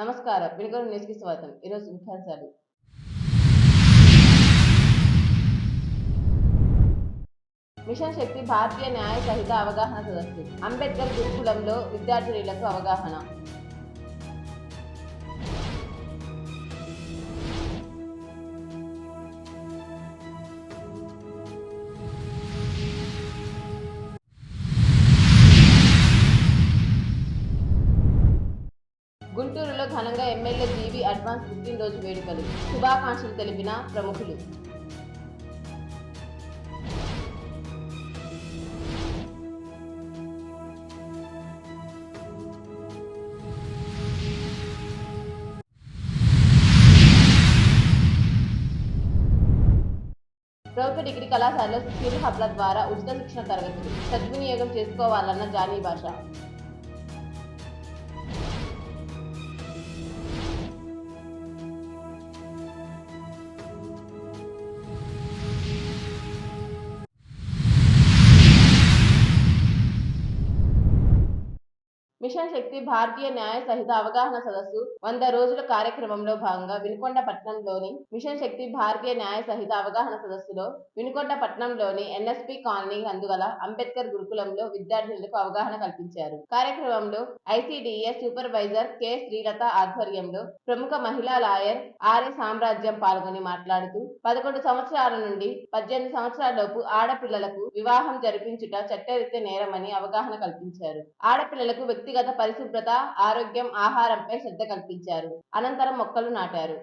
నమస్కారం. వినుకొండ న్యూస్‌కి స్వాగతం. ఈరోజు ముఖ్యాంశాలు. మిషన్ శక్తి భారతీయ న్యాయ సహిత అవగాహన సదస్సు. అంబేద్కర్ గురుకులంలో విద్యార్థినులకు అవగాహన. గుంటూరులో ఘనంగా ఎమ్మెల్యే జీవి అడ్వాన్స్ పుట్టినరోజు వేడుకలు. శుభాకాంక్షలు తెలిపిన ప్రముఖులు. ప్రభుత్వ డిగ్రీ కళాశాలలో స్కిల్ హబ్ల ద్వారా ఉచిత శిక్షణ తరగతులు సద్వినియోగం చేసుకోవాలన్న జానీ భాష. మిషన్ శక్తి భారతీయ న్యాయ సహిత అవగాహన సదస్సు 100 రోజుల కార్యక్రమంలో భాగంగా వినుకొండ పట్టణంలోని మిషన్ శక్తి భారతీయ న్యాయ సహిత అవగాహన సదస్సులో వినుకొండ పట్టణంలోని ఎన్ఎస్పి కాలనీ అందుగల అంబేద్కర్ గురుకులంలో విద్యార్థులకు అవగాహన కల్పించారు. కార్యక్రమంలో ఐసిడిఎస్ సూపర్వైజర్ కె శ్రీలత ఆధ్వర్యంలో ప్రముఖ మహిళా లాయర్ ఆర్ఏ సామ్రాజ్యం పాల్గొని మాట్లాడుతూ 11 సంవత్సరాల నుండి 18 సంవత్సరాల లోపు ఆడపిల్లలకు వివాహం జరిపించుట చట్టరీత్యా నేరమని అవగాహన కల్పించారు. ఆడపిల్లలకు వ్యక్తిగత పరిశుభ్రత, ఆరోగ్యం, ఆహారంపై శ్రద్ధ కల్పించారు. అనంతరం మొక్కలు నాటారు.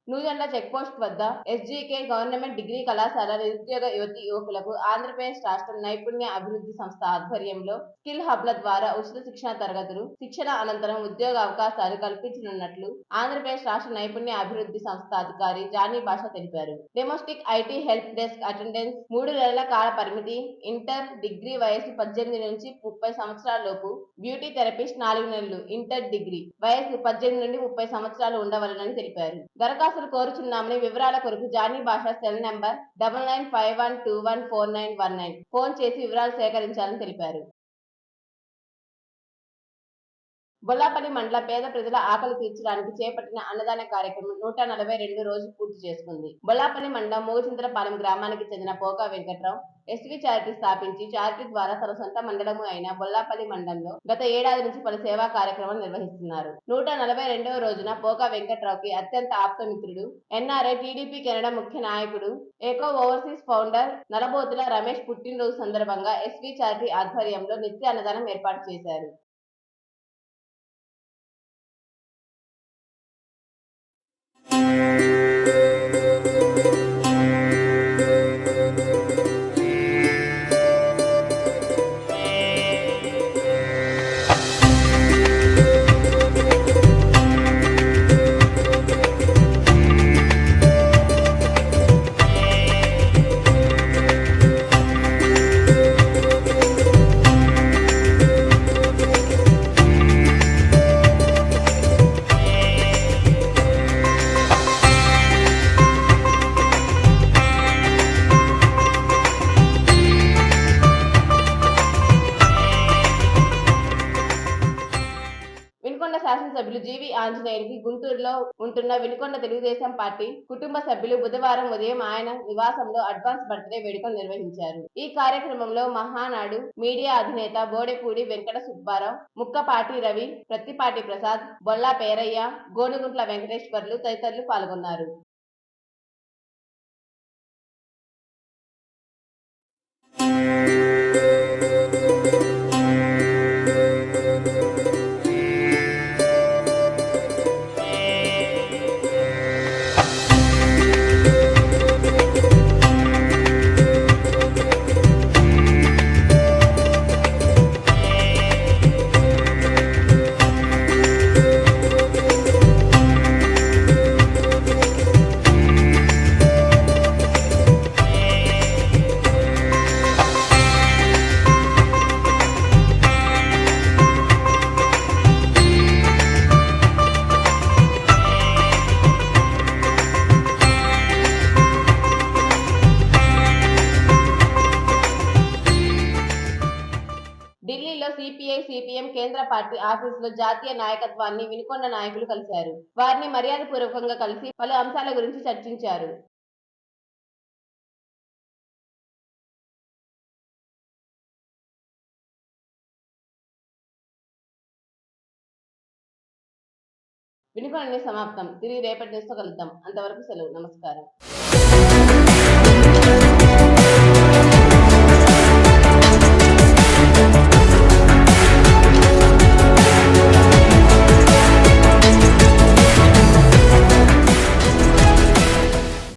నూజెండ్ల చెక్పోస్ట్ వద్ద ఎస్జీకే గవర్నమెంట్ డిగ్రీ కళాశాల నిరుద్యోగ యువతి యువకులకు ఆంధ్రప్రదేశ్ రాష్ట్ర నైపుణ్య అభివృద్ధి సంస్థ ఆధ్వర్యంలో స్కిల్ హబ్ల ద్వారా ఉచిత శిక్షణ తరగతులు, శిక్షణ అనంతరం ఉద్యోగ అవకాశాలు కల్పించనున్నట్లు ఆంధ్రప్రదేశ్ రాష్ట్ర నైపుణ్య అభివృద్ధి సంస్థ అధికారి జానీ భాష తెలిపారు. Domestic IT help desk attendance 3 నెలల కాల పరిమితి, ఇంటర్, డిగ్రీ వయసు 18 నుంచి 30 సంవత్సరాల లోపు, బ్యూటీ థెరపిస్ట్ 4 నెలలు, ఇంటర్, డిగ్రీ వయసు 18 నుండి 30 సంవత్సరాలు ఉండవలనని తెలిపారు. దరఖాస్తు కోరుచున్నామని వివరాల కొరకు జానీ భాష సెల్ నంబర్ 9951214919 ఫోన్ చేసి వివరాలు సేకరించాలని తెలిపారు. బొల్లాపల్లి మండల పేద ప్రజల ఆకలి తీర్చడానికి చేపట్టిన అన్నదాన కార్యక్రమం 142 రోజులు పూర్తి చేసుకుంది. బొల్లాపల్లి మండలం మోగుచింతలపాలెం గ్రామానికి చెందిన పోకా వెంకట్రావు ఎస్వి చారిటీ స్థాపించి చారిటీ ద్వారా తన సొంత మండలము అయిన బొల్లాపల్లి మండలంలో గత ఏడాది నుంచి పలు సేవా కార్యక్రమాలు నిర్వహిస్తున్నారు. 142వ రోజున పోకా వెంకట్రావుకి అత్యంత ఆప్తమిత్రుడు, ఎన్ఆర్ఐ టీడీపీ కెనడా ముఖ్య నాయకుడు, ఏకో ఓవర్సీస్ ఫౌండర్ నలబోతుల రమేష్ పుట్టినరోజు సందర్భంగా ఎస్వి చారిటీ ఆధ్వర్యంలో నిత్య అన్నదానం ఏర్పాటు చేశారు. శాసనసభ్యులు జీవి ఆంజనేయునికి గుంటూరులో ఉంటున్న వినుకొండ తెలుగుదేశం పార్టీ కుటుంబ సభ్యులు బుధవారం ఉదయం ఆయన నివాసంలో అడ్వాన్స్ బర్త్డే వేడుకలు నిర్వహించారు. ఈ కార్యక్రమంలో మహానాడు మీడియా అధినేత బోడెపూడి వెంకట సుబ్బారావు, ముక్కపాటి రవి, ప్రత్తిపాటి ప్రసాద్, బొల్లా పేరయ్య, గోనుగుంట్ల వెంకటేశ్వర్లు తదితరులు పాల్గొన్నారు. సిపిఎం కేంద్ర పార్టీ ఆఫీసులో జాతీయ నాయకత్వాన్ని వినుకొండ నాయకులు కలిశారు. వారిని మర్యాదపూర్వకంగా కలిసి పలు అంశాల గురించి చర్చించారు. వినుకొండ న్యూస్ సమాప్తం. తిరిగి రేపటి న్యూస్తో కలుద్దాం. అంతవరకు సెలవు. నమస్కారం.